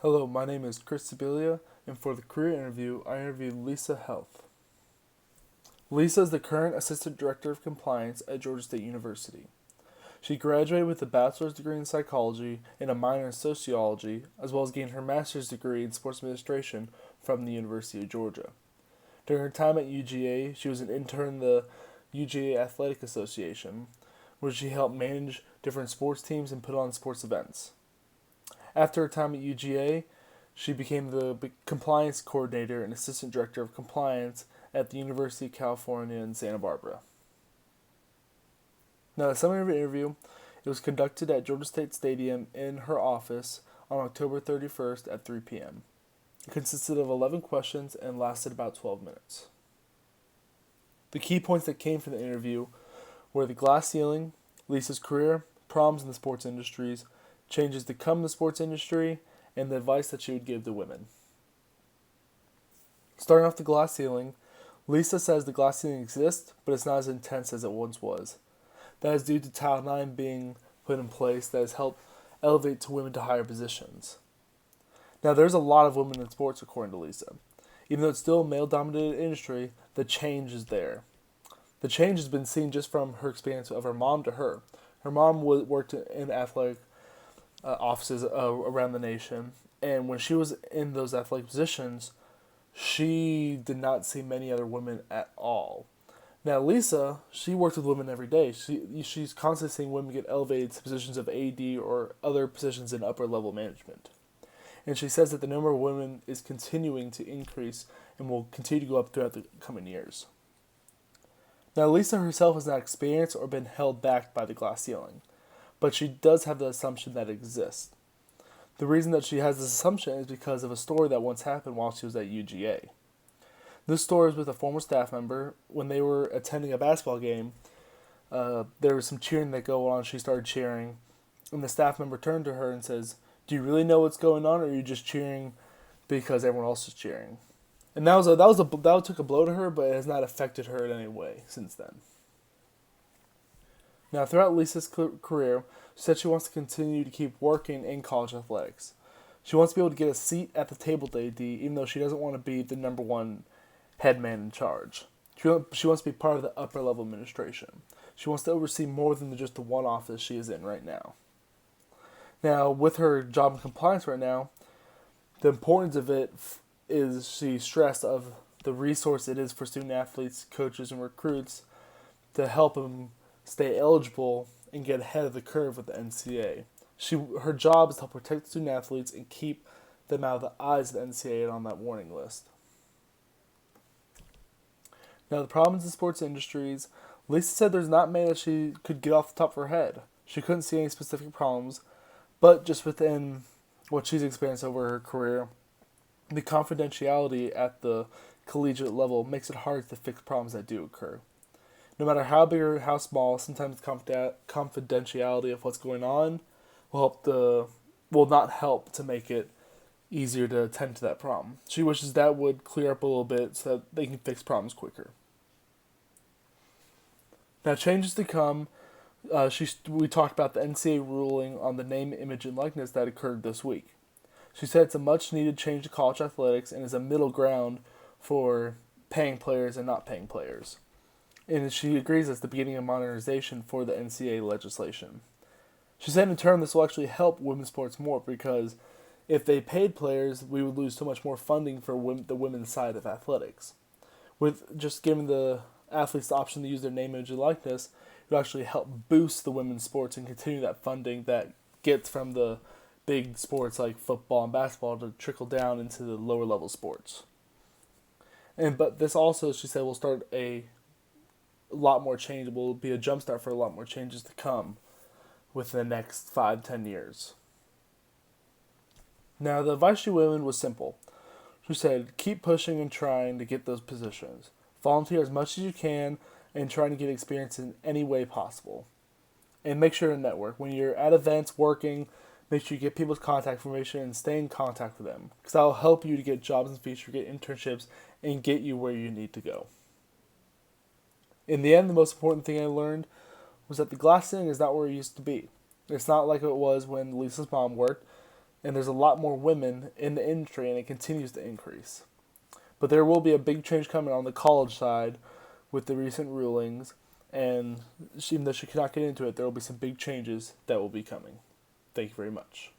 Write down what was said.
Hello, my name is Chris Sibilia, and for the career interview, I interviewed Lisa Health. Lisa is the current Assistant Director of Compliance at Georgia State University. She graduated with a bachelor's degree in psychology and a minor in sociology, as well as gained her master's degree in sports administration from the University of Georgia. During her time at UGA, she was an intern in the UGA Athletic Association, where she helped manage different sports teams and put on sports events. After her time at UGA, she became the compliance coordinator and assistant director of compliance at the University of California in Santa Barbara. Now, the summary of the interview, it was conducted at Georgia State Stadium in her office on October 31st at 3 p.m. It consisted of 11 questions and lasted about 12 minutes. The key points that came from the interview were the glass ceiling, Lisa's career, problems in the sports industries, changes to come in the sports industry, and the advice that she would give to women. Starting off the glass ceiling, Lisa says the glass ceiling exists, but it's not as intense as it once was. That is due to Title IX being put in place that has helped elevate to women to higher positions. Now, there's a lot of women in sports, according to Lisa. Even though it's still a male-dominated industry, the change is there. The change has been seen just from her experience of her mom to her. Her mom worked in athletic offices around the nation, and when she was in those athletic positions, she did not see many other women at all. Now, Lisa, she works with women every day. She's constantly seeing women get elevated to positions of AD or other positions in upper level management. And she says that the number of women is continuing to increase and will continue to go up throughout the coming years. Now, Lisa herself has not experienced or been held back by the glass ceiling, but she does have the assumption that it exists. The reason that she has this assumption is because of a story that once happened while she was at UGA. This story is with a former staff member. When they were attending a basketball game, there was some cheering that go on. She started cheering, and the staff member turned to her and says, "Do you really know what's going on, or are you just cheering because everyone else is cheering?" And that took a blow to her, but it has not affected her in any way since then. Now, throughout Lisa's career, she said she wants to continue to keep working in college athletics. She wants to be able to get a seat at the table at AD, even though she doesn't want to be the number one head man in charge. She wants to be part of the upper level administration. She wants to oversee more than just the one office she is in right now. Now, with her job in compliance right now, the importance of it is she stressed of the resource it is for student athletes, coaches, and recruits to help them stay eligible and get ahead of the curve with the NCAA. Her job is to help protect student athletes and keep them out of the eyes of the NCAA and on that warning list. Now, the problems in sports industries, Lisa said there's not many that she could get off the top of her head. She couldn't see any specific problems, but just within what she's experienced over her career, the confidentiality at the collegiate level makes it hard to fix problems that do occur. No matter how big or how small, sometimes confidentiality of what's going on will not help to make it easier to attend to that problem. She wishes that would clear up a little bit so that they can fix problems quicker. Now, changes to come. We talked about the NCAA ruling on the name, image, and likeness that occurred this week. She said it's a much-needed change to college athletics and is a middle ground for paying players and not paying players. And she agrees it's the beginning of modernization for the NCAA legislation. She said in turn this will actually help women's sports more because if they paid players, we would lose so much more funding for the women's side of athletics. With just giving the athletes the option to use their name, image, and likeness, it would actually help boost the women's sports and continue that funding that gets from the big sports like football and basketball to trickle down into the lower level sports. But this also, she said, will start a lot more change. Will be a jumpstart for a lot more changes to come within the next 5-10 years. Now, the advice to women was simple. She said, keep pushing and trying to get those positions. Volunteer as much as you can and trying to get experience in any way possible. And make sure to network. When you're at events working, make sure you get people's contact information and stay in contact with them. Because that will help you to get jobs in the future, get internships, and get you where you need to go. In the end, the most important thing I learned was that the glass ceiling is not where it used to be. It's not like it was when Lisa's mom worked. and there's a lot more women in the industry, and it continues to increase. But there will be a big change coming on the college side with the recent rulings, and even though she cannot get into it, there will be some big changes that will be coming. Thank you very much.